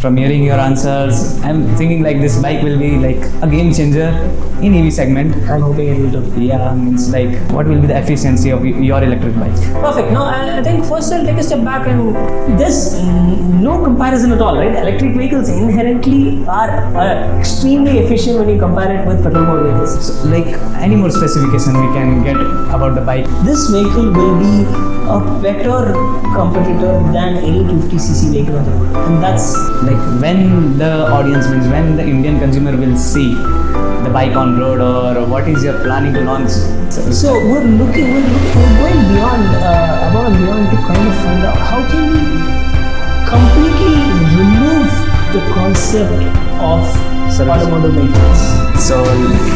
From hearing your answers, I'm thinking like this bike will be like a game changer in EV segment. I'm hoping it will do. Yeah, means like what will be the efficiency of your electric bike? Perfect. Now, I think first I'll take a step back, and there's no comparison at all, right? Electric vehicles inherently are extremely efficient when you compare it with petrol powered vehicles. So, like any more specification we can get about the bike? This vehicle will be a better competitor than any 250cc vehicle on the road, and that's Like when the audience means when the Indian consumer will see the bike on road, or what is your planning to launch? so we're going beyond above and beyond to kind of find out how can we completely remove the concept of automotive vehicles. So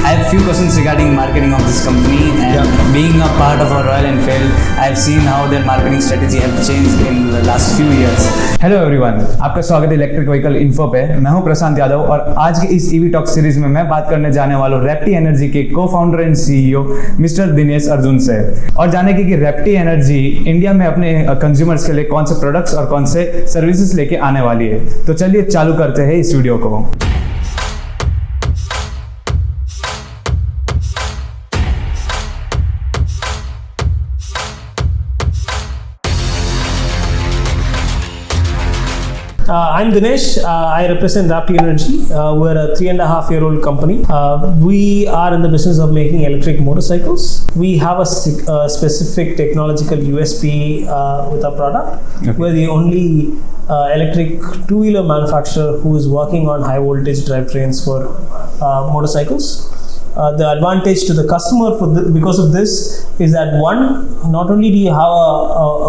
I have few questions regarding marketing of this company, and being a part of a Royal Enfield, I've seen how their marketing strategy have changed in the last few years. Hello everyone, आपका स्वागत है electric vehicle info पे। मैं हूं प्रशांत यादव और आज के इस ईवी टॉक सीरीज में मैं बात करने जाने वाला हूं रैप्टी एनर्जी के co-founder and CEO mister Dinesh Arjun से, और जानेंगे कि रैप्टी एनर्जी इंडिया में अपने कंज्यूमर्स के लिए कौन से प्रोडक्ट्स और कौन से सर्विसेज लेके आने वाली है। तो चलिए चालू करते हैं इस वीडियो को। I'm Dinesh. I represent Raptee Energy. We're a 3.5-year-old company. We are in the business of making electric motorcycles. We have a specific technological USP with our product. Okay. We're the only electric two-wheeler manufacturer who is working on high voltage drivetrains for motorcycles. The advantage to the customer because of this is that one, not only do you have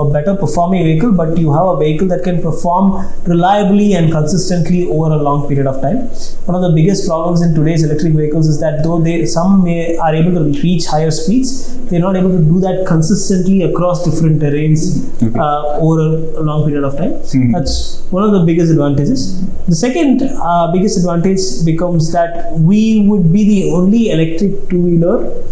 a better performing vehicle, but you have a vehicle that can perform reliably and consistently over a long period of time. One of the biggest problems in today's electric vehicles is that though some are able to reach higher speeds, they're not able to do that consistently across different terrains over a long period of time. That's one of the biggest advantages. The second biggest advantage becomes that we would be the only electric two-wheeler,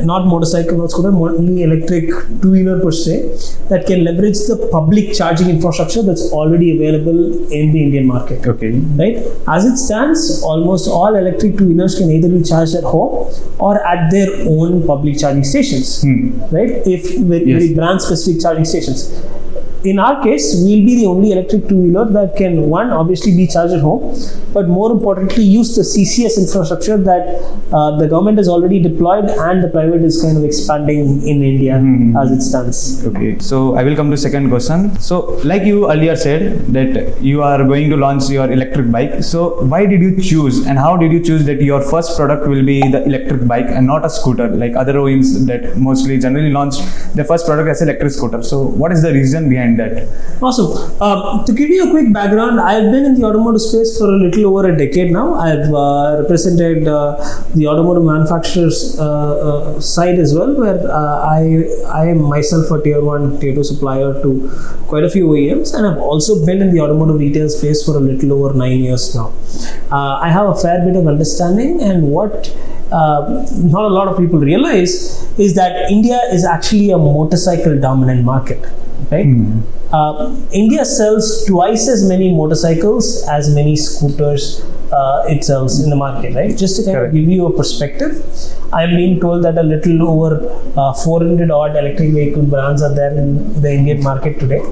not motorcycle or scooter, only electric two-wheeler per se, that can leverage the public charging infrastructure that's already available in the Indian market. Okay. Right? As it stands, almost all electric two-wheelers can either be charged at home or at their own public charging stations. Right? Very brand specific charging stations. In our case, we'll be the only electric two-wheeler that can, one, obviously be charged at home, but more importantly, use the CCS infrastructure that the government has already deployed and the private is kind of expanding in India as it stands. Okay, so I will come to second question. So, like you earlier said that you are going to launch your electric bike. So, why did you choose and how did you choose that your first product will be the electric bike and not a scooter like other OEMs that mostly generally launch their first product as electric scooter? So, what is the reason behind that? Awesome. To give you a quick background, I've been in the automotive space for a little over a decade now. I've represented the automotive manufacturers side as well, where I am myself a tier 1, tier 2 supplier to quite a few OEMs, and I've also been in the automotive retail space for a little over 9 years now. I have a fair bit of understanding, and what not a lot of people realize is that India is actually a motorcycle dominant market. Right? India sells twice as many motorcycles as many scooters it sells in the market, right? Just to kind of give you a perspective, I'm being told that a little over 400 odd electric vehicle brands are there in the Indian market today.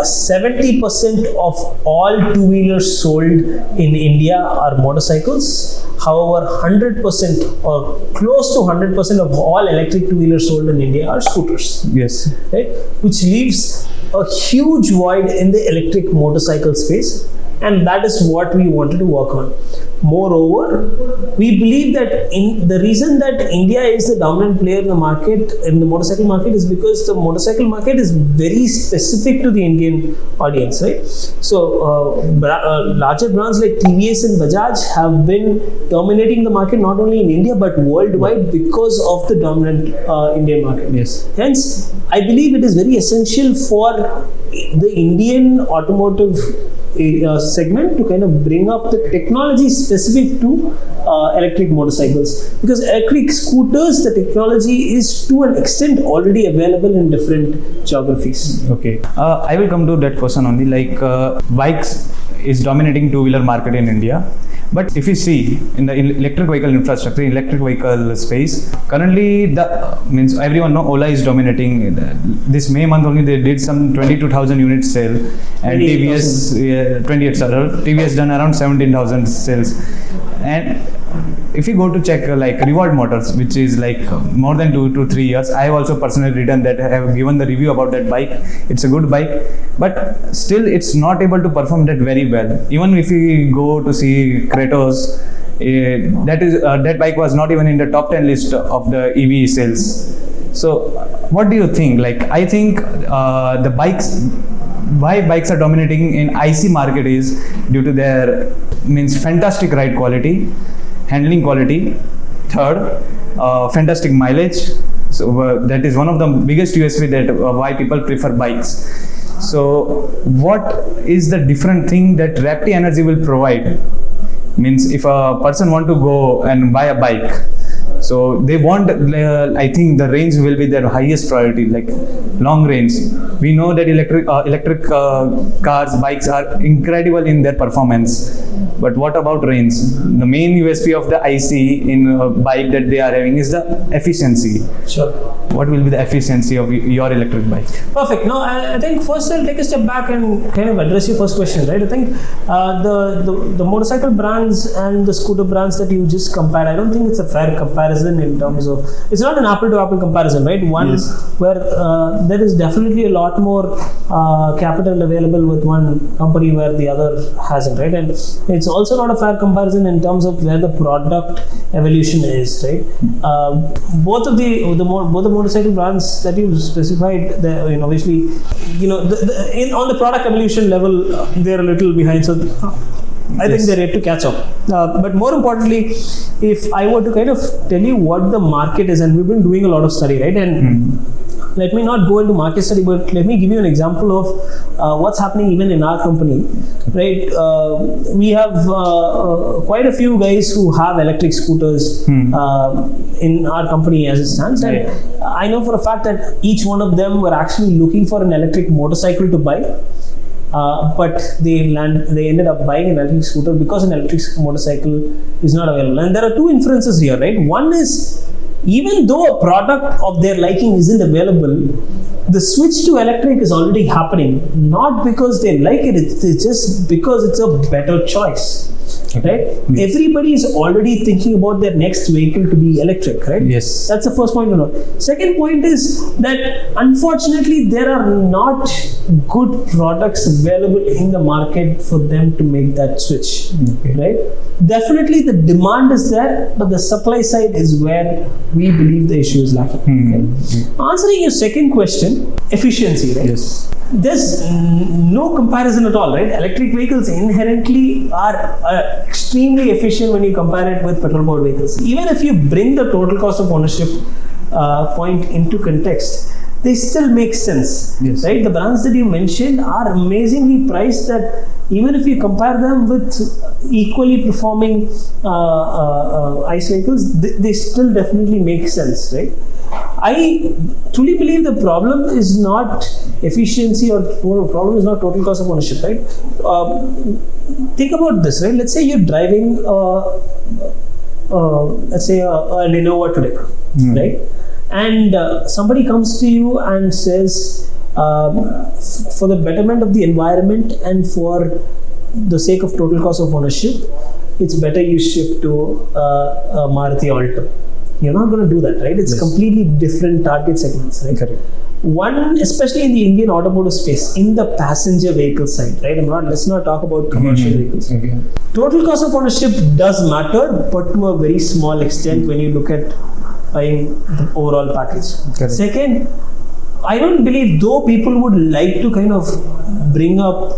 70% of all two-wheelers sold in India are motorcycles. However, 100% or close to 100% of all electric two-wheelers sold in India are scooters. Yes. Right? Which leaves a huge void in the electric motorcycle space, and that is what we wanted to work on. Moreover, we believe that the reason that India is the dominant player in the market, in the motorcycle market, is because the motorcycle market is very specific to the Indian audience, right? So, larger brands like TVS and Bajaj have been dominating the market not only in India but worldwide because of the dominant Indian market. Yes. Hence, I believe it is very essential for the Indian automotive segment to kind of bring up the technology specific to electric motorcycles, because electric scooters, the technology is to an extent already available in different geographies. Okay, I will come to that question only. Like bikes is dominating two-wheeler market in India. But if you see in the electric vehicle infrastructure, electric vehicle space, currently means everyone know Ola is dominating. This May month only they did some 22,000 units sale, and TVS 28,000. TVS done around 17,000 sales. And if you go to check like Reward Motors, which is like more than 2 to 3 years, I have also personally written that, I have given the review about that bike. It's a good bike, but still it's not able to perform that very well. Even if you go to see Kratos, that bike was not even in the top 10 list of the EV sales. So what do you think? Like, I think why bikes are dominating in IC market is due to their fantastic ride quality, handling quality. Third, fantastic mileage. So that is one of the biggest USP that why people prefer bikes. So what is the different thing that Raptee Energy will provide? Means if a person want to go and buy a bike, so they want, I think the range will be their highest priority, like long range. We know that electric cars, bikes are incredible in their performance. But what about range? The main USP of the IC in a bike that they are having is the efficiency. Sure. What will be the efficiency of your electric bike? Perfect. No, I think first I'll take a step back and kind of address your first question, right? I think the motorcycle brands and the scooter brands that you just compared, I don't think it's a fair comparison in terms of, it's not an apple to apple comparison, right? One where there is definitely a lot more capital available with one company where the other hasn't, right? And it's also not a fair comparison in terms of where the product evolution is, right? Both the motorcycle brands that you specified, obviously, on the product evolution level, they're a little behind. So I think they're yet to catch up. But more importantly, if I were to kind of tell you what the market is, and we've been doing a lot of study, right? And let me not go into market study, but let me give you an example of what's happening even in our company, right? We have quite a few guys who have electric scooters in our company as it stands. And I know for a fact that each one of them were actually looking for an electric motorcycle to buy. But they ended up buying an electric scooter because an electric motorcycle is not available. And there are two inferences here, right? One is, even though a product of their liking isn't available, the switch to electric is already happening, not because they like it, it's just because it's a better choice. Right? Yes. Everybody is already thinking about their next vehicle to be electric, right? Yes. That's the first point to note. Second point is that unfortunately there are not good products available in the market for them to make that switch. Right? Definitely the demand is there, but the supply side is where we believe the issue is lacking. Right? Answering your second question, efficiency, right? Yes. There's no comparison at all, right? Electric vehicles inherently are extremely efficient when you compare it with petrol-powered vehicles. Even if you bring the total cost of ownership point into context, they still make sense, right? The brands that you mentioned are amazingly priced that even if you compare them with equally performing ICE vehicles, they still definitely make sense, right? I truly believe the problem is not efficiency or problem is not total cost of ownership, right? Think about this, right? Let's say you're driving, let's say an Innova today, right? And somebody comes to you and says, for the betterment of the environment and for the sake of total cost of ownership, it's better you shift to a Maruti Alto. You're not going to do that, right? It's completely different target segments, right? Correct. One, especially in the Indian automotive space, in the passenger vehicle side, right? Let's not talk about commercial vehicles. Okay. Total cost of ownership does matter, but to a very small extent when you look at buying the overall package. Correct. Second, I don't believe, though people would like to kind of bring up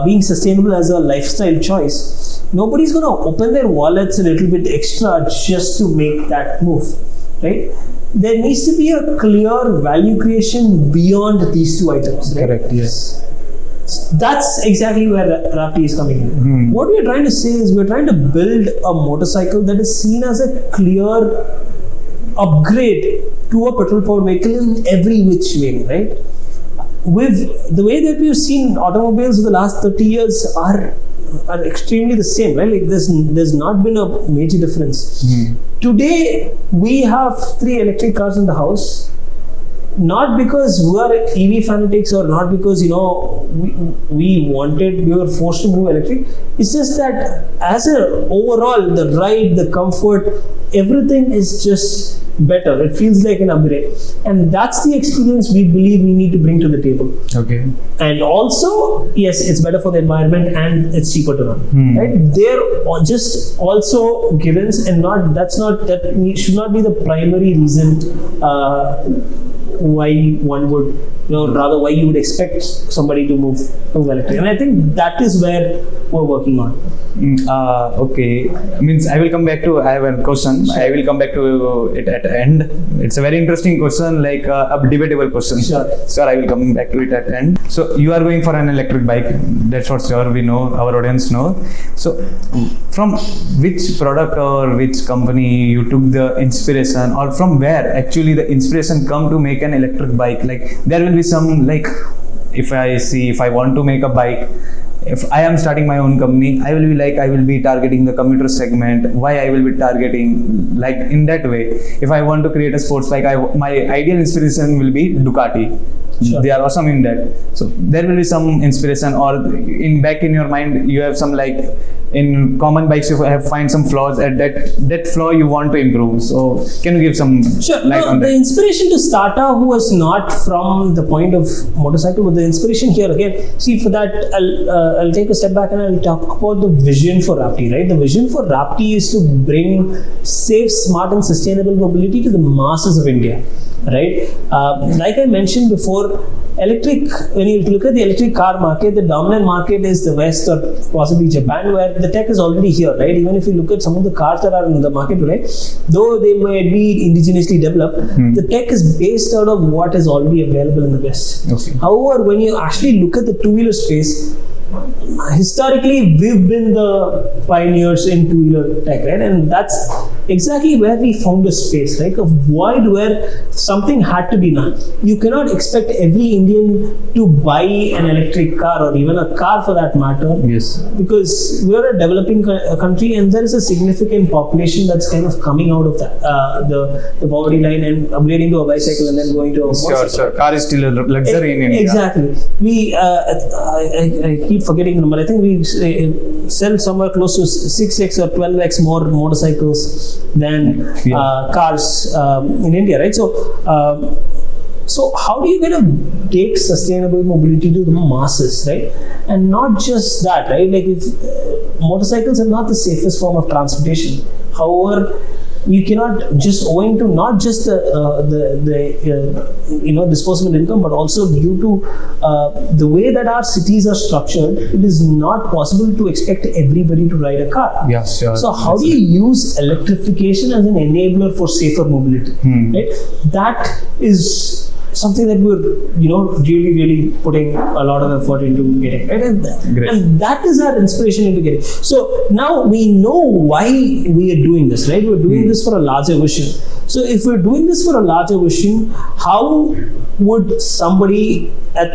being sustainable as a lifestyle choice, nobody's going to open their wallets a little bit extra just to make that move, right? There needs to be a clear value creation beyond these two items, right? Correct, yes. That's exactly where Raptee is coming in. What we're trying to say is we're trying to build a motorcycle that is seen as a clear upgrade to a petrol powered vehicle in every which way, right? With the way that we've seen automobiles in the last 30 years are extremely the same, right? Like there's not been a major difference. Today we have 3 electric cars in the house, not because we are EV fanatics or not because we were forced to move electric. It's just that as a overall the ride, the comfort, everything is just better. It feels like an upgrade, and that's the experience we believe we need to bring to the table. Okay. And also, yes, it's better for the environment and it's cheaper to run. Right? They're just also givens, and that should not be the primary reason why one would, rather why you would expect somebody to move electric. And I think that is where we're working on. Okay, means I will come back to. I have a question. Sure. I will come back to it at the end. It's a very interesting question, like a debatable question. Sure. I will come back to it at the end. So you are going for an electric bike. That's what sure we know. Our audience know. So from which product or which company you took the inspiration, or from where actually the inspiration come to make an electric bike? Like there will be some, like if I want to make a bike. If I am starting my own company, I will be targeting the commuter segment. Why I will be targeting like in that way? If I want to create a sports bike, my ideal inspiration will be Ducati. Sure. They are awesome in that. So there will be some inspiration, or back in your mind you have some, like in common bikes you have find some flaws at that flaw you want to improve. So can you give some light on that? The inspiration to start off was not from the point of motorcycle, but the inspiration here again. See, for that I'll take a step back and I'll talk about the vision for Raptee. Right, the vision for Raptee is to bring safe, smart, and sustainable mobility to the masses of India. Right, like I mentioned before, when you look at the electric car market, the dominant market is the West or possibly Japan, where the tech is already here, right? Even if you look at some of the cars that are in the market today, though they might be indigenously developed, the tech is based out of what is already available in the West. Okay. However, when you actually look at the two-wheeler space, historically we've been the pioneers in two-wheeler tech, right? And that's exactly where we found a space, right? A void where something had to be done. You cannot expect every Indian to buy an electric car, or even a car for that matter. Yes. Because we're a developing country, and there is a significant population that's kind of coming out of that the poverty line and upgrading to a bicycle and then going to a motorcycle. Sure. Car is still a luxury in India. Exactly. We I keep forgetting the number. I think we sell somewhere close to 6x or 12x more motorcycles than cars in India, right? So how do you kind of take sustainable mobility to the masses, right? And not just that, right? Like if motorcycles are not the safest form of transportation. However, you cannot just, owing to not just the disposable income, but also due to the way that our cities are structured, it is not possible to expect everybody to ride a car. Yeah, sure. So how do you use electrification as an enabler for safer mobility? Right? That is something that we're really putting a lot of effort into getting, right? And that is our inspiration into getting. So now we know why we are doing this, right? We're doing this for a larger vision. So if we're doing this for a larger vision, how would somebody at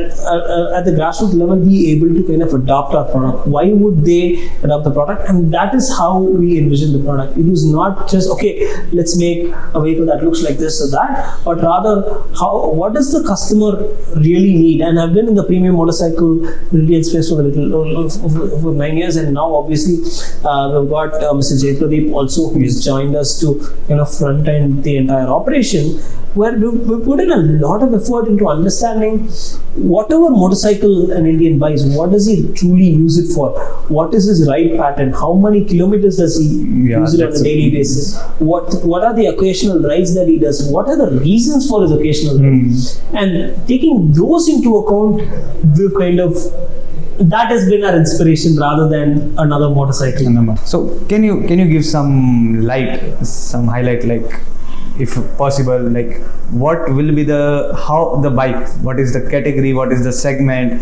the grassroots level be able to kind of adopt our product? Why would they adopt the product? And that is how we envision the product. It was not just, okay, let's make a vehicle that looks like this or that, but rather what does the customer really need? And I've been in the premium motorcycle retail space for 9 years, and now obviously we've got Mr. Jayprdeep also, who has joined us to front end the entire operation, where we put in a lot of effort into understanding whatever motorcycle an Indian buys, what does he truly use it for? What is his ride pattern? How many kilometers does he use it on a daily basis? What are the occasional rides that he does? What are the reasons for his occasional rides? And taking those into account, we've that has been our inspiration rather than another motorcycle. So can you give some highlight, like if possible, like what will be how the bike, what is the category, what is the segment,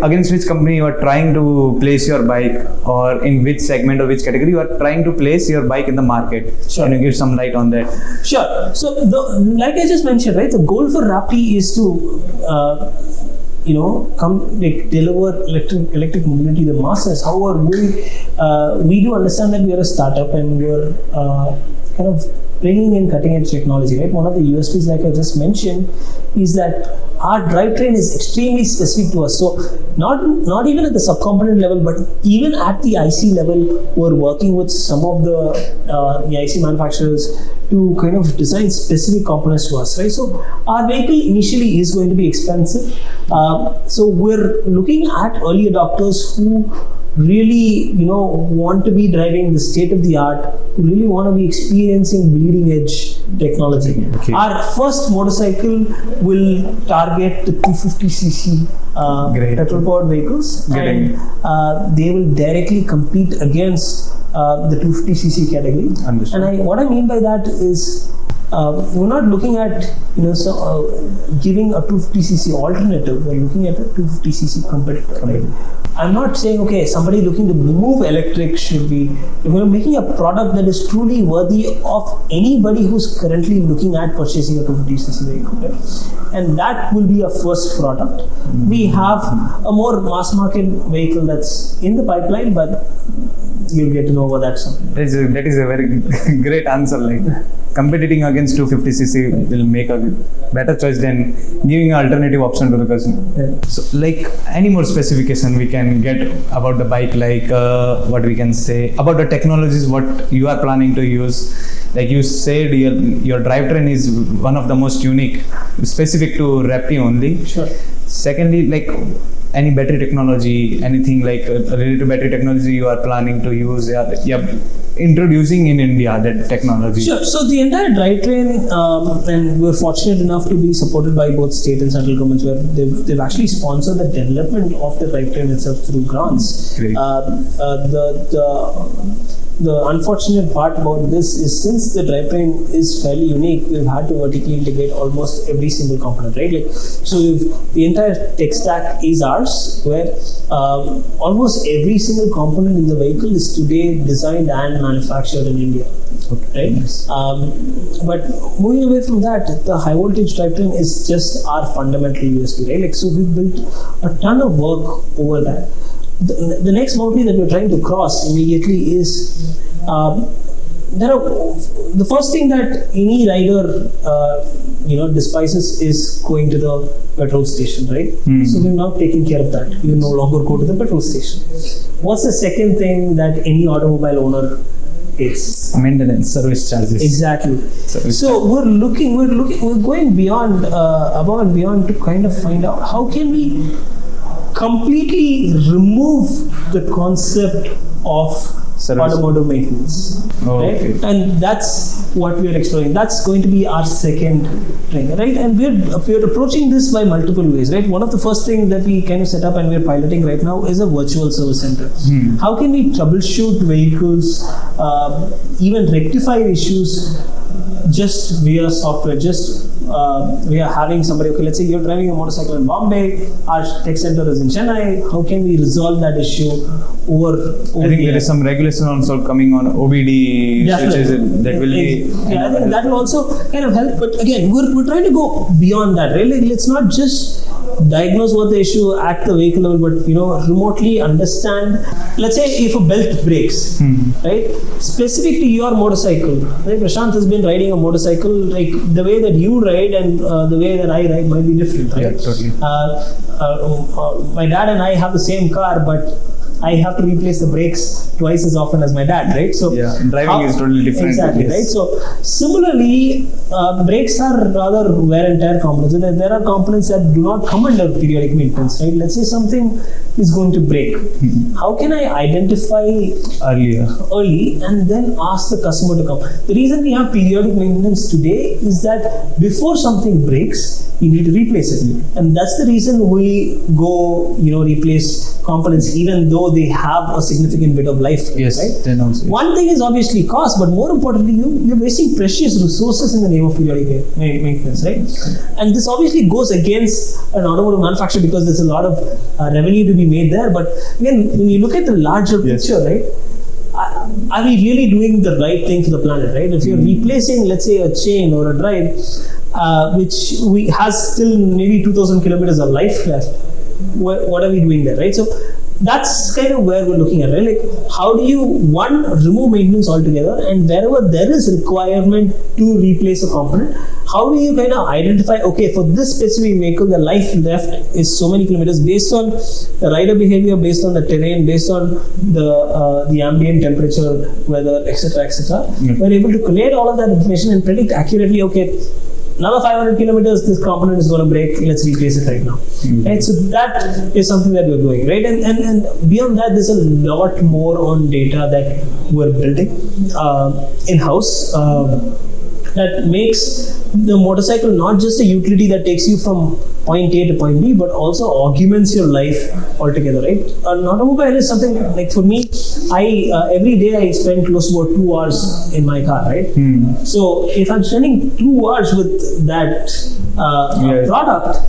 against which company you are trying to place your bike, or in which segment or which category you are trying to place your bike in the market. Sure. Can you give some light on that? Sure. So, like I just mentioned, right, the goal for Raptee is to deliver electric mobility to the masses. However, we do understand that we are a startup and we're kind of bringing in cutting edge technology, right? One of the USPs, like I just mentioned, is that our drivetrain is extremely specific to us. So not even at the subcomponent level, but even at the IC level, we're working with some of the IC manufacturers to kind of design specific components to us, right? So our vehicle initially is going to be expensive. So we're looking at early adopters who really want to be driving the state of the art, who really want to be experiencing bleeding edge technology. Okay. Our first motorcycle will target the 250cc petrol powered vehicles, Great. and they will directly compete against the 250cc category. Understood. And what I mean by that is we're not looking at giving a 250cc alternative. We're looking at a 250cc competitor. Right? I'm not saying somebody looking to move electric should be. We're making a product that is truly worthy of anybody who's currently looking at purchasing a 250cc vehicle. Right? And that will be a first product. We have a more mass market vehicle that's in the pipeline, but you'll get to know about that soon. That is a very great answer. Like, competing against 250cc will make a better choice than giving an alternative option to the customer. Yeah. So, like, any more specification we can get about the bike, like what we can say about the technologies, what you are planning to use. Like you said, your drivetrain is one of the most unique, specific to Raptee only. Sure. Secondly, like, any battery technology, anything like related to battery technology you are planning to use, introducing in India, that technology. Sure. So the entire drivetrain, and we're fortunate enough to be supported by both state and central governments, where they've actually sponsored the development of the drivetrain itself through grants. Great. The unfortunate part about this is, since the drivetrain is fairly unique, we've had to vertically integrate almost every single component, right? Like, so the entire tech stack is ours, where almost every single component in the vehicle is today designed and manufactured in India. Okay. Right? Nice. But moving away from that, the high voltage drivetrain is just our fundamental USP, right? Like, so we've built a ton of work over that. The next boundary that we're trying to cross immediately is the first thing that any rider despises is going to the petrol station, right? So we've now taken care of that. You no longer go to the petrol station. What's the second thing that any automobile owner hates? Maintenance, service charges. Exactly. So we're going beyond, above and beyond, to kind of find out how can we completely remove the concept of Service. automotive maintenance. Okay. Right? And that's what we are exploring. That's going to be our second thing, right? And we're approaching this by multiple ways, right? One of the first things that we kind of set up and we're piloting right now is a virtual service center. How can we troubleshoot vehicles, even rectify issues just via software? We are having somebody, let's say you're driving a motorcycle in Bombay, our tech center is in Chennai. How can we resolve that issue over I think there is some regulation also coming on OBD switches that will be. Yeah, I think that will also kind of help. But again, we're trying to go beyond that. Really, let's not just diagnose what the issue at the vehicle level, but remotely understand. Let's say if a belt breaks, right? Specific to your motorcycle, right? Prashant has been riding a motorcycle. Like, the way that you ride and the way that I ride might be different, right? Yeah, totally. My dad and I have the same car, but I have to replace the brakes twice as often as my dad, right? So yeah, driving is totally different. Exactly, yes. right? So similarly, brakes are rather wear and tear components. And there are components that do not come under periodic maintenance, right? Let's say something is going to break. How can I identify early and then ask the customer to come? The reason we have periodic maintenance today is that before something breaks, you need to replace it. And that's the reason we go, replace components, even though they have a significant bit of life, Yes, right? then also. One thing is obviously cost, but more importantly, you're wasting precious resources in the name of periodic maintenance, right? And this obviously goes against an automotive manufacturer because there's a lot of revenue to be made there. But again, when you look at the larger picture, right? Are we really doing the right thing for the planet, right? If you're replacing, let's say, a chain or a drive, which has still maybe 2,000 kilometers of life left, what are we doing there, right? So that's kind of where we're looking at, right? Like, how do you, one, remove maintenance altogether, and wherever there is requirement to replace a component, how do you kind of identify, okay, for this specific vehicle, the life left is so many kilometers based on the rider behavior, based on the terrain, based on the ambient temperature, weather, etc., etc. We're able to collate all of that information and predict accurately, okay, another 500 kilometers, this component is going to break, let's replace it right now. Right? So that is something that we're doing, right? And beyond that, there's a lot more on data that we're building in-house that makes the motorcycle not just a utility that takes you from point A to point B, but also augments your life altogether, right? An automobile is something like, for me, every day I spend close to about 2 hours in my car, right? So if I'm spending 2 hours with that product,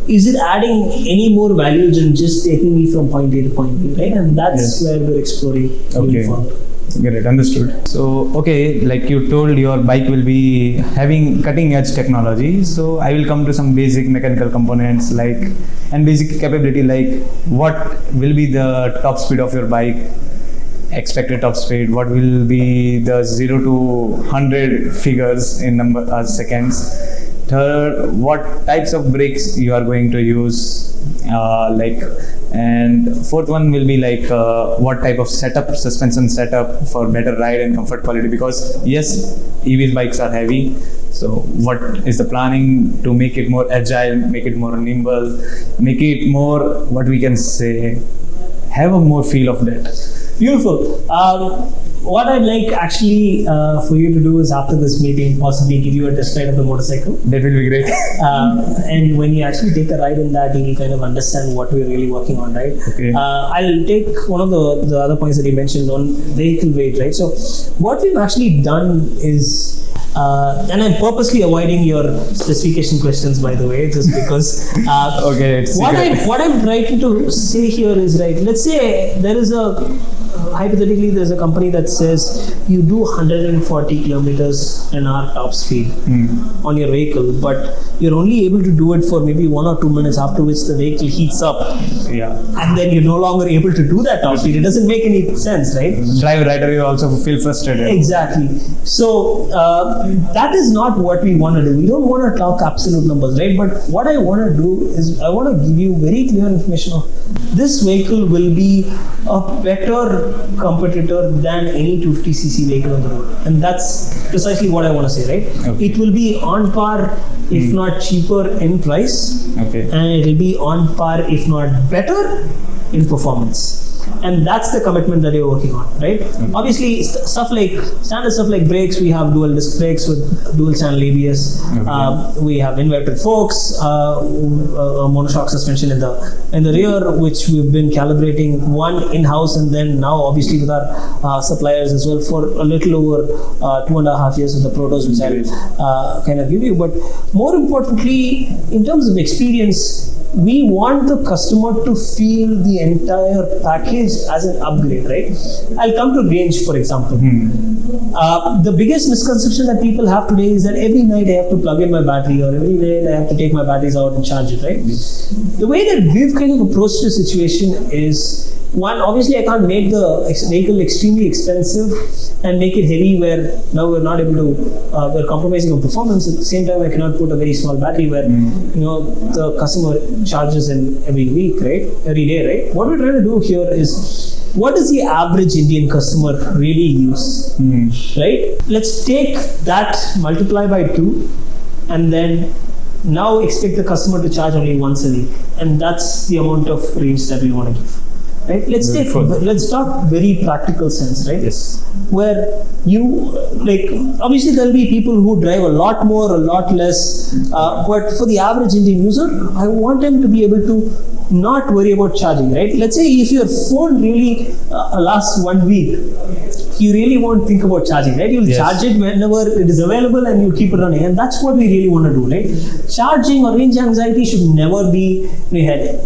is it adding any more value than just taking me from point A to point B, right? And that's where we're exploring moving forward. Get it, understood. So, okay, like you told, your bike will be having cutting edge technology. So, I will come to some basic mechanical components and basic capability, like what will be the top speed of your bike, expected top speed, what will be the 0 to 100 figures in seconds. Third, what types of brakes you are going to use, and fourth one will be what type of suspension setup for better ride and comfort quality, because yes, EV bikes are heavy. So what is the planning to make it more agile, make it more nimble, make it more, what we can say, have a more feel of that? Beautiful. What I'd like actually for you to do is, after this meeting, possibly give you a test ride of the motorcycle. That will be great. And when you actually take a ride in that, you will kind of understand what we're really working on, right? Okay. I'll take one of the other points that you mentioned on vehicle weight, right? So what we've actually done is, and I'm purposely avoiding your specification questions, by the way, just because okay, what I'm trying to say here is, right, let's say there is hypothetically, there's a company that says you do 140 kilometers an hour top speed on your vehicle, but you're only able to do it for maybe 1 or 2 minutes, after which the vehicle heats up. Yeah. And then you're no longer able to do that top speed. It doesn't make any sense, right? Rider, you also feel frustrated. Exactly. So that is not what we want to do. We don't want to talk absolute numbers, right? But what I want to do is, I want to give you very clear information of this vehicle will be a better competitor than any 250cc vehicle on the road, and that's precisely what I want to say, right? Okay. It will be on par, if not cheaper in price, and it will be on par, if not better in performance. And that's the commitment that you're working on, right? Obviously, standard stuff like brakes, we have dual disc brakes with dual channel ABS. We have inverted forks, a monoshock suspension in the rear, which we've been calibrating, one in-house, and then now obviously with our suppliers as well, for a little over 2.5 years with the protos, which I'll kind of give you. But more importantly, in terms of experience, we want the customer to feel the entire package as an upgrade, right? I'll come to range, for example. The biggest misconception that people have today is that every night I have to plug in my battery, or every night I have to take my batteries out and charge it, right? The way that we've kind of approached the situation is, one, obviously I can't make the vehicle extremely expensive and make it heavy where now we're not able to, we're compromising on performance. At the same time, I cannot put a very small battery where, the customer charges in every week, right? Every day, right? What we're trying to do here is, what does the average Indian customer really use, right? Let's take that, multiply by 2, and then now expect the customer to charge only once a week. And that's the amount of range that we want to give. Right? Let's talk very practical sense, right? Yes. Where you, obviously there'll be people who drive a lot more, a lot less, but for the average Indian user, I want them to be able to not worry about charging, right? Let's say if your phone really lasts 1 week, you really won't think about charging, right? You'll charge it whenever it is available and you'll keep it running. And that's what we really want to do, right? Charging or range anxiety should never be in your head.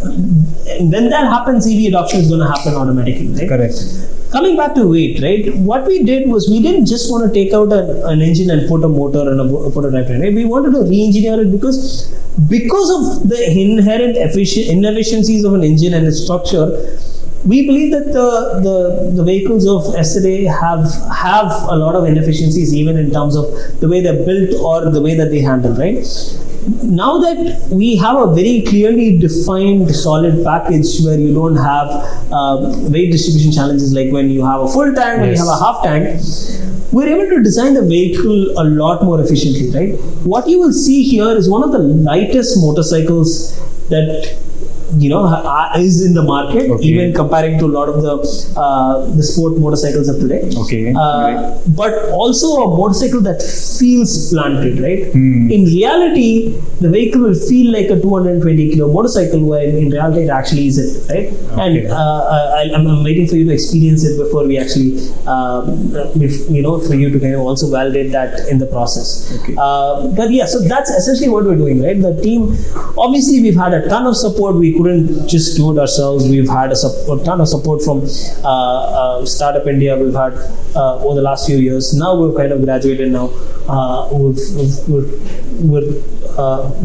When that happens, EV adoption is going to happen automatically, right? Correct. Coming back to weight, right? What we did was we didn't just want to take out an engine and put a motor and a prototype, right? We wanted to re-engineer it because of the inherent inefficiencies of an engine and its structure. We believe that the vehicles of yesterday have a lot of inefficiencies, even in terms of the way they're built or the way that they handle, right? Now that we have a very clearly defined solid package where you don't have weight distribution challenges like when you have a full tank, when you have a half tank, we're able to design the vehicle a lot more efficiently, right? What you will see here is one of the lightest motorcycles that is in the market, even comparing to a lot of the sport motorcycles of today. But also a motorcycle that feels planted, right? In reality, the vehicle will feel like a 220 kilo motorcycle, where in reality it actually isn't, right? And I'm waiting for you to experience it before we actually, for you to kind of also validate that in the process. But yeah, so that's essentially what we're doing, right? The team, obviously, we've had a ton of support. We couldn't just do it ourselves. We've had a ton of support from Startup India. We've had over the last few years. Now we've kind of graduated. Now we're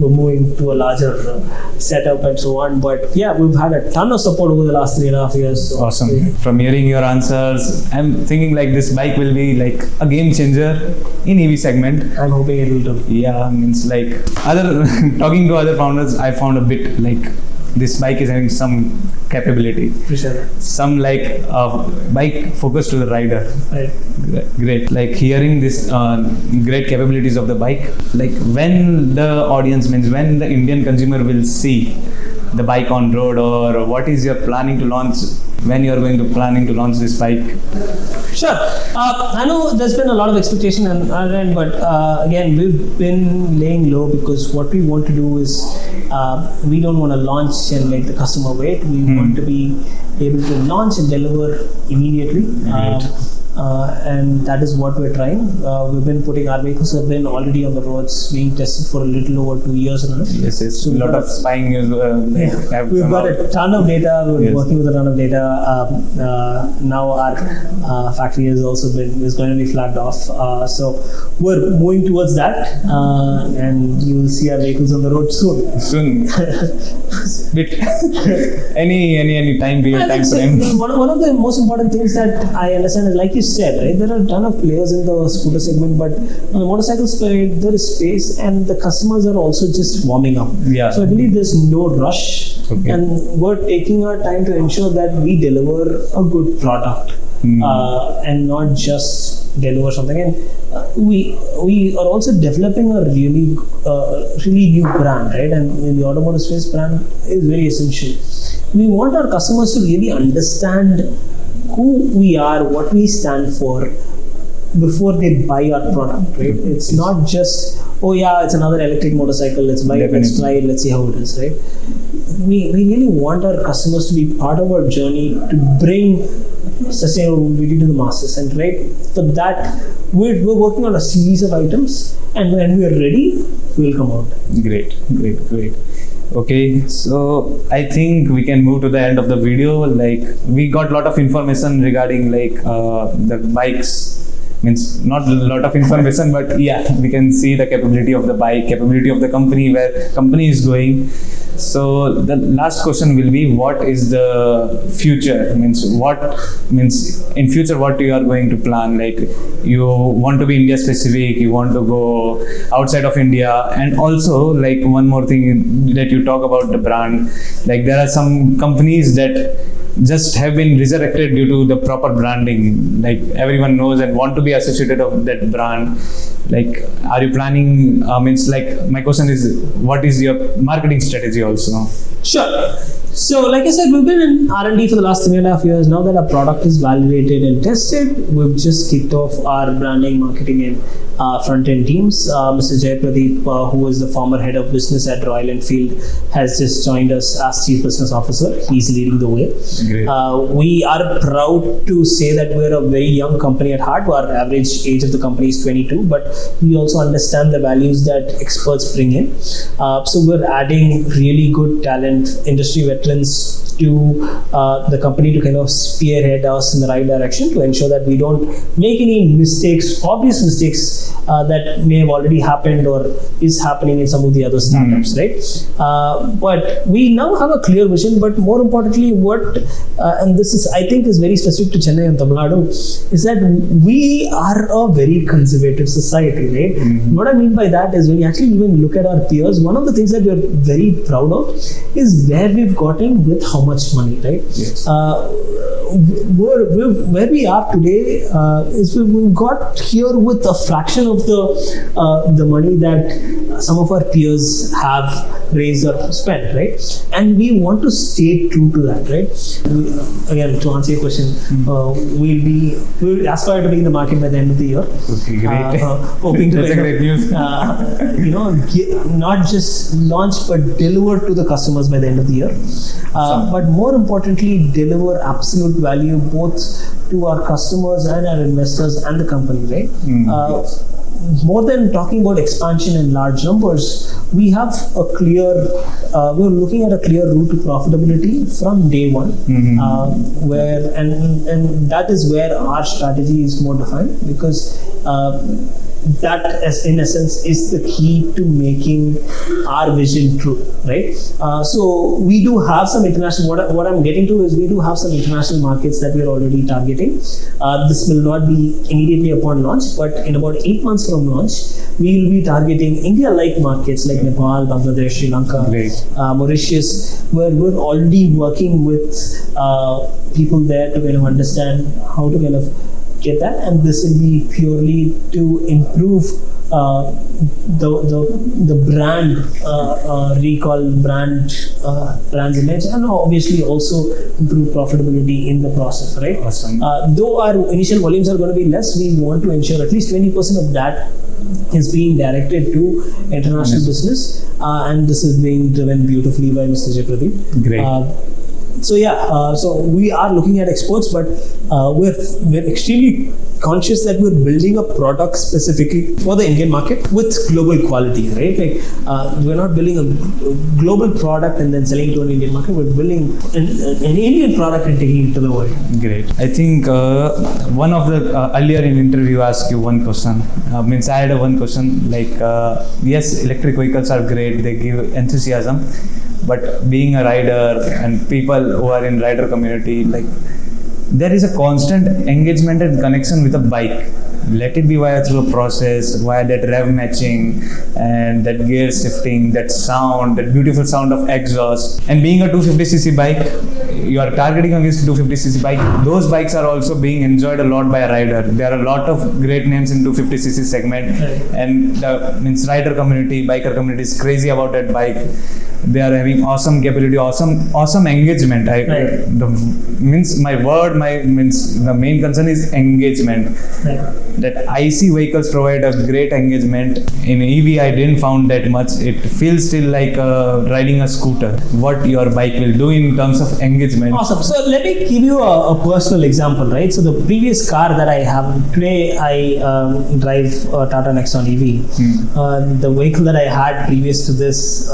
moving to a larger setup and so on. But yeah, we've had a ton of support over the last 3.5 years. So awesome. From hearing your answers, I'm thinking like this bike will be like a game changer in EV segment. I'm hoping it will do. Yeah, means like talking to other founders, I found a bit like this bike is having some capability. For sure. Some like bike focused to the rider. Right. Great. Like hearing this great capabilities of the bike, like when the audience means when the Indian consumer will see the bike on road, or what is your planning to launch, when you are planning to launch this bike? Sure. I know there's been a lot of expectation and but again, we've been laying low because what we want to do is we don't want to launch and make the customer wait. We want to be able to launch and deliver immediately. And that is what we're trying. We've been putting our vehicles have been already on the roads, being tested for a little over 2 years now. Yes, so a lot of spying news. We've got a ton of data. We're working with a ton of data. Now our factory is going to be flagged off. So we're moving towards that, and you will see our vehicles on the road soon. Bit. any time period, time frame. One of the most important things that I understand is, like you said, right, there are a ton of players in the scooter segment, but on the motorcycle side there is space and the customers are also just warming up. So I believe there's no rush, and we're taking our time to ensure that we deliver a good product and not just deliver something. And we are also developing a really new brand, right? And in the automotive space, brand is very essential. We want our customers to really understand who we are, what we stand for, before they buy our product, right? It's not just, it's another electric motorcycle, let's buy it, let's try it, let's see how it is, right? We really want our customers to be part of our journey to bring sustainability to the masses, and right, for that we're working on a series of items, and when we are ready, we'll come out. Great. Okay, so I think we can move to the end of the video. Like, we got a lot of information regarding like the bikes. Means not a lot of information, but yeah, we can see the capability of the bike, capability of the company, where company is going. So the last question will be, what is the future? In future, what you are going to plan? Like, you want to be India specific, you want to go outside of India, and also like one more thing that you talk about the brand. Like, there are some companies that just have been resurrected due to the proper branding, like everyone knows and want to be associated of that brand. Like, are you planning, my question is, what is your marketing strategy also? Sure. So, like I said, we've been in R&D for the last 3.5 years. Now that our product is validated and tested, we've just kicked off our branding, marketing, and front-end teams. Mr. Jayprdeep, who is the former head of business at Royal Enfield, has just joined us as Chief Business Officer. He's leading the way. We are proud to say that we're a very young company at heart. Our average age of the company is 22, but we also understand the values that experts bring in. So we're adding really good talent, industry veterans to the company to kind of spearhead us in the right direction to ensure that we don't make any mistakes, obvious mistakes that may have already happened or is happening in some of the other startups, right? But we now have a clear vision, but more importantly, and this is, I think, is very specific to Chennai and Tamil Nadu, is that we are a very conservative society, right? What I mean by that is when you actually even look at our peers, one of the things that we're very proud of is where we've gotten with how much money, right? Yes. Where we are today is we've got here with a fraction of the money that some of our peers have raised or spent, right? And we want to stay true to that, right? Again, to answer your question, we'll aspire to be in the market by the end of the year. Okay, great. Hoping to That's great news. Not just launch but deliver to the customers by the end of the year. But more importantly, deliver absolute value both to our customers and our investors and the company, right? More than talking about expansion in large numbers, we have we're looking at a clear route to profitability from day one, where and that is where our strategy is more defined, because that, as in essence, is the key to making our vision true, right? So we do have some international, what I'm getting to is we do have some international markets that we're already targeting. This will not be immediately upon launch, but in about 8 months from launch, we will be targeting India-like markets like Nepal, Bangladesh, Sri Lanka, Mauritius, where we're already working with people there to kind of understand how to kind of get that, and this will be purely to improve the brand recall, brand's image, and obviously also improve profitability in the process, right? Awesome. Though our initial volumes are going to be less, we want to ensure at least 20% of that is being directed to international business, and this is being driven beautifully by Mr. Jayprdeep. Great. So we are looking at exports, but we're extremely conscious that we're building a product specifically for the Indian market with global quality, right? Like we're not building a global product and then selling it to an Indian market. We're building an Indian product and taking it to the world. Great. I think one of the earlier in interview asked you one question. Means I had one question like yes, electric vehicles are great. They give enthusiasm. But being a rider and people who are in rider community, like there is a constant engagement and connection with a bike. Let it be through a process, via that rev matching and that gear shifting, that sound, that beautiful sound of exhaust. And being a 250cc bike, you are targeting against 250cc bike. Those bikes are also being enjoyed a lot by a rider. There are a lot of great names in 250cc segment, and the rider community, biker community is crazy about that bike. They are having awesome capability, awesome engagement. The main concern is engagement. That IC vehicles provide a great engagement. In EV, I didn't found that much. It feels still like riding a scooter. What your bike will do in terms of engagement. Awesome. So let me give you a personal example, right? So the previous car that I have today, I drive Tata Nexon EV. The vehicle that I had previous to this,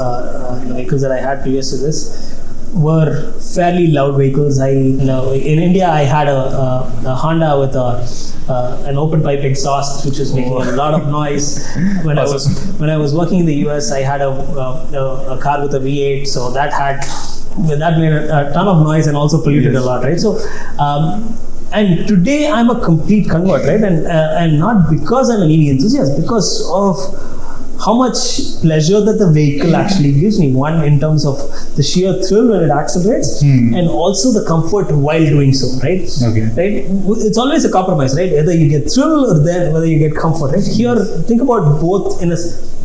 were fairly loud vehicles. In India, I had a Honda with an open pipe exhaust, which was making a lot of noise. When I was working in the US, I had a car with a V8, so that made a ton of noise and also polluted a lot, right? So. And today I'm a complete convert, right? And not because I'm an EV enthusiast, because of how much pleasure that the vehicle actually gives me. One, in terms of the sheer thrill when it accelerates, and also the comfort while doing so, right? Okay. Right? It's always a compromise, right? Either you get thrill or then whether you get comfort, right? Here, think about both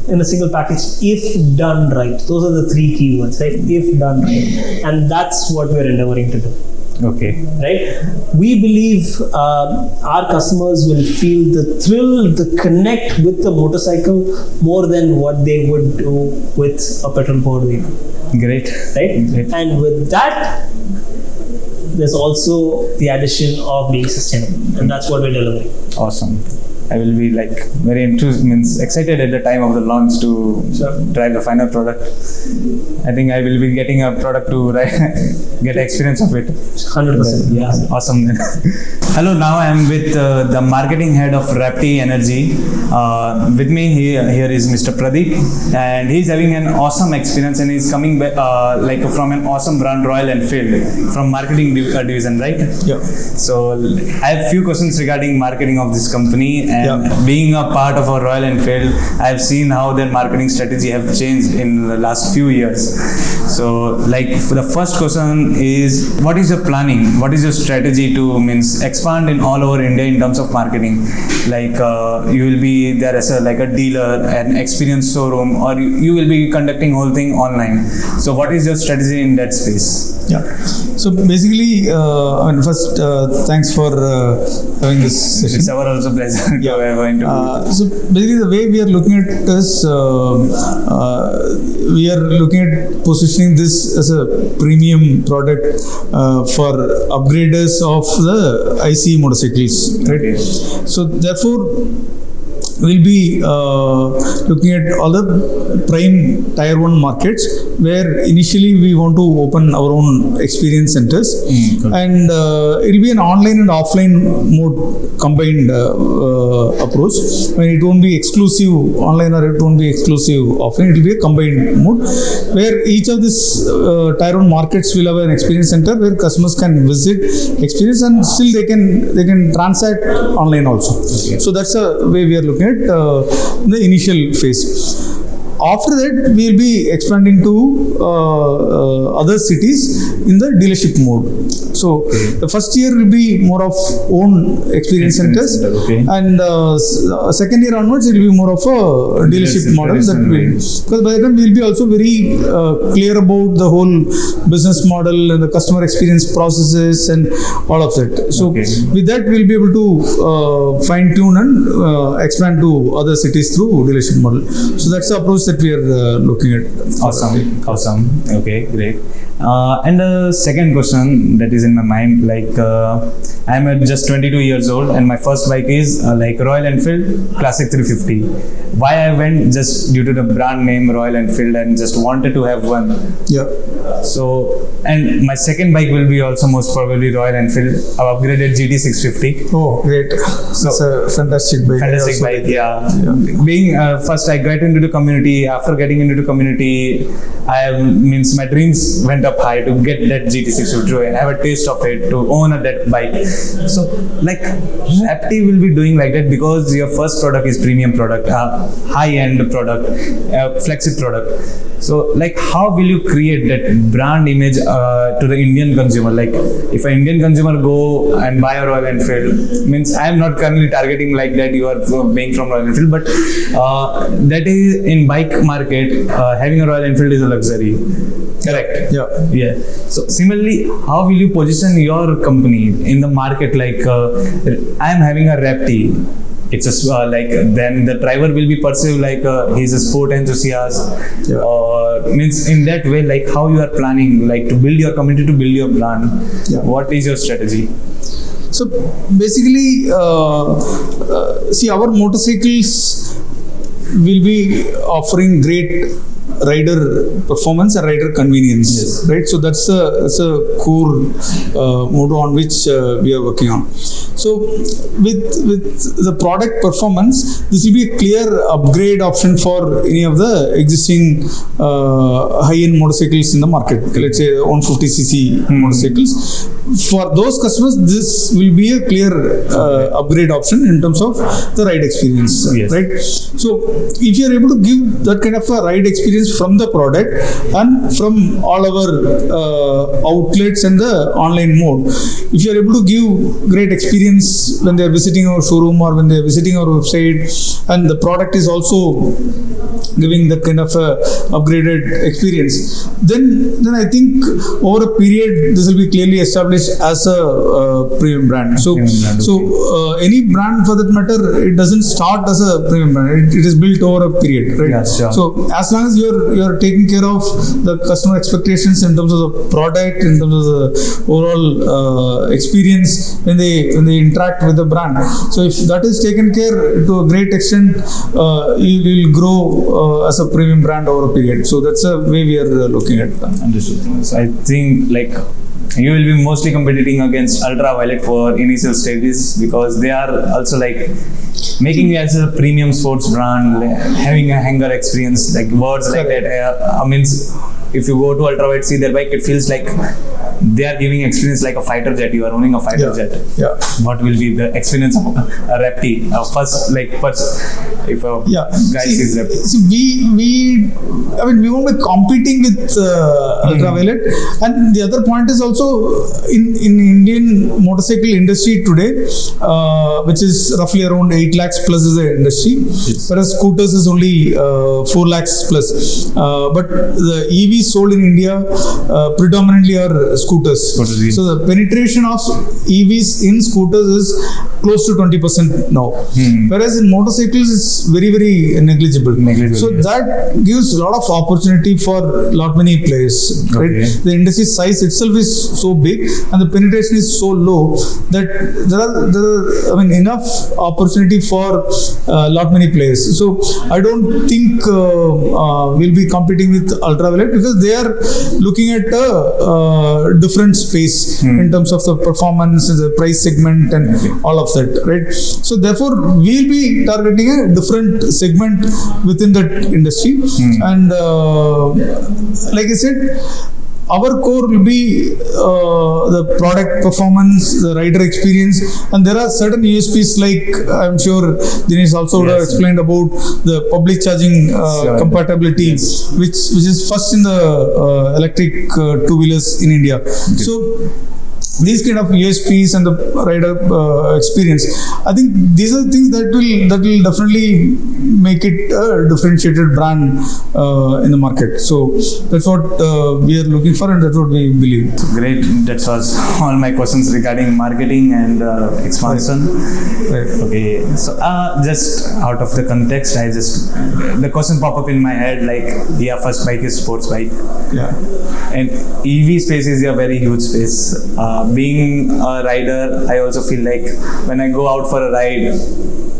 in a single package if done right. Those are the three keywords, right? If done right. And that's what we're endeavoring to do. Okay. Right? We believe our customers will feel the thrill, the connect with the motorcycle more than what they would do with a petrol powered vehicle. Great. Right? Great. And with that, there's also the addition of being sustainable, and that's what we're delivering. Awesome. I will be like very excited at the time of the launch to try the final product. I think I will be getting a product to get experience of it. 100%. Yeah, awesome. Hello, now I am with the marketing head of Raptee Energy. With me here is Mr.Jayprdeep, and he's having an awesome experience, and he's coming back from an awesome brand, Royal Enfield, from marketing division, right? Yeah. So I have few questions regarding marketing of this company. And being a part of a Royal Enfield, I've seen how their marketing strategy have changed in the last few years. So, for the first question is, what is your planning? What is your strategy to expand in all over India in terms of marketing? You will be there as a dealer, an experience showroom, or you will be conducting whole thing online. So, what is your strategy in that space? Yeah. So basically, first, thanks for having this session. It's our also pleasure. So basically, the way we are looking at this, we are looking at positioning this as a premium product for upgraders of the ICE motorcycles. Right? Okay. So therefore, we'll be looking at all the prime tier 1 markets where initially we want to open our own experience centers, and it'll be an online and offline mode combined approach. It won't be exclusive online or it won't be exclusive offline. It will be a combined mode where each of these tier 1 markets will have an experience center where customers can visit, experience, and still they can transact online also. Okay. So that's the way we are looking at the initial phase. After that, we will be expanding to other cities in the dealership mode. So the first year will be more of own experience centers, and second year onwards it will be more of a dealership model. Because by the time we will be also very clear about the whole business model and the customer experience processes and all of that. So with that we will be able to fine tune and expand to other cities through dealership model. So that's the approach that we are looking at. Awesome. Okay, great. And the second question that is in my mind, I'm at just 22 years old and my first bike is Royal Enfield Classic 350. Why I went just due to the brand name Royal Enfield and just wanted to have one. Yeah. So, and my second bike will be also most probably Royal Enfield, I've upgraded GT650. Oh, great. So it's a fantastic bike. Fantastic bike, yeah. Being first I got into the community. After getting into the community, my dreams went up high to get that GT650 and have a taste of it, to own that bike. So Raptee will be doing like that because your first product is premium product, high-end product, flagship product. So how will you create that brand image to the Indian consumer? If an Indian consumer go and buy a Royal Enfield, I am not currently targeting like that you are being from Royal Enfield, but that is in bike market, having a Royal Enfield is a luxury. Correct. Yeah. So similarly, how will you position your company in the market? I am having a Raptee. It's then the driver will be perceived he's a sport enthusiast. In that way, how you are planning to build your community, to build your brand. What is your strategy? So basically, our motorcycles will be offering great rider performance and rider convenience, right? So that's a core motto on which we are working on. So with the product performance, this will be a clear upgrade option for any of the existing high-end motorcycles in the market. Let's say 150cc motorcycles. For those customers, this will be a clear upgrade option in terms of the ride experience, right? So if you are able to give that kind of a ride experience from the product and from all our outlets and the online mode, if you are able to give great experience experience when they are visiting our showroom or when they are visiting our website, and the product is also giving that kind of upgraded experience, then I think over a period this will be clearly established as a premium brand. So any brand for that matter, it doesn't start as a premium brand. It is built over a period, right? Yeah, sure. So as long as you're taking care of the customer expectations in terms of the product, in terms of the overall experience when they interact with the brand. So if that is taken care to a great extent, you will grow as a premium brand over a period. So that's the way we are looking at that. Understood. So I think like you will be mostly competing against Ultraviolet for initial stages, because they are also like making you as a premium sports brand, like, having a hangar experience, like words like that. Means if you go to Ultraviolet, see their bike, it feels like they are giving experience like a fighter jet. You are owning a fighter jet. Yeah. What will be the experience of a Raptee? First, if a guy sees Raptee. See, we won't be competing with Ultraviolet. And the other point is also in Indian motorcycle industry today, which is roughly around 8 lakhs plus is the industry, whereas scooters is only 4 lakhs plus. But the EVs sold in India predominantly are scooters. So the penetration of EVs in scooters is close to 20% now. Whereas in motorcycles it's very, very negligible. So that gives a lot of opportunity for lot many players. Right? The industry size itself is so big and the penetration is so low that there are enough opportunity for lot many players. So I don't think we'll be competing with Ultraviolet, because they are looking at a different space in terms of the performance, the price segment and all of that, right? So therefore we'll be targeting a different segment within that industry. And like I said, our core will be the product performance, the rider experience, and there are certain USPs like I'm sure Dinesh also would have explained about the public charging compatibility, which is first in the electric two-wheelers in India. So these kind of USPs and the rider experience, I think these are the things that will definitely make it a differentiated brand in the market. So that's what we are looking for, and that's what we believe. Great. That was all my questions regarding marketing and expansion. Right. Okay. So just out of the context, the question pop up in my head like, first bike is sports bike. Yeah. And EV space is a very huge space. Being a rider, I also feel like when I go out for a ride,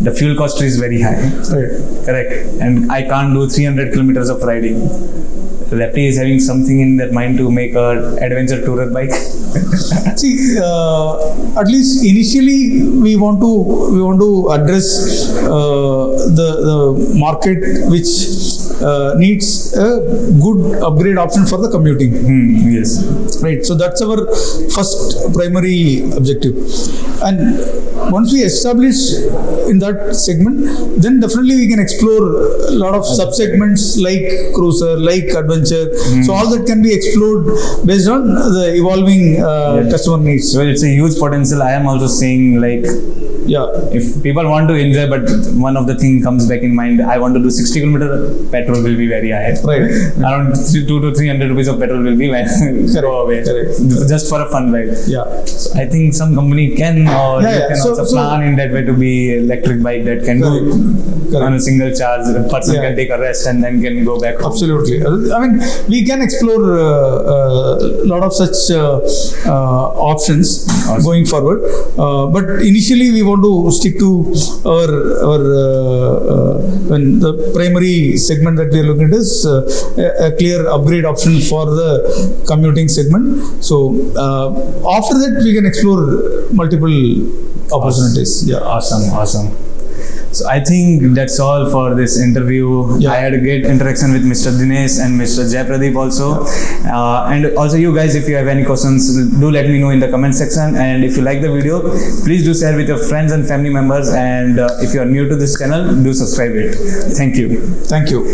the fuel cost is very high. Right. Correct. And I can't do 300 kilometers of riding. Raptee is having something in that mind to make an adventure tourer bike. See, at least initially we want to address the market which needs a good upgrade option for the commuting. Yes. Right. So that's our first primary objective. And once we establish in that segment, then definitely we can explore a lot of sub-segments like cruiser, like adventure. So all that can be explored based on the evolving customer needs. Well, it's a huge potential. I am also saying like, if people want to enjoy, but one of the thing comes back in mind, I want to do 60 kilometer, petrol will be very high. Right. Around 200 to 300 rupees of petrol will be go away. Correct. Just for a fun ride. Yeah. So I think some company can you can also plan in that way to be electric bike that can go on a single charge. The person can take a rest and then can go back home. Absolutely. I mean, we can explore a lot of such options going forward. But initially we want to stick to our the primary segment that we are looking at is a clear upgrade option for the commuting segment. So after that we can explore multiple opportunities. Awesome. So I think that's all for this interview. I had a great interaction with Mr. Dinesh and Mr. Jayprdeep also. And also you guys, if you have any questions, do let me know in the comment section. And if you like the video, please do share with your friends and family members. And if you are new to this channel, do subscribe it. Thank you. Thank you.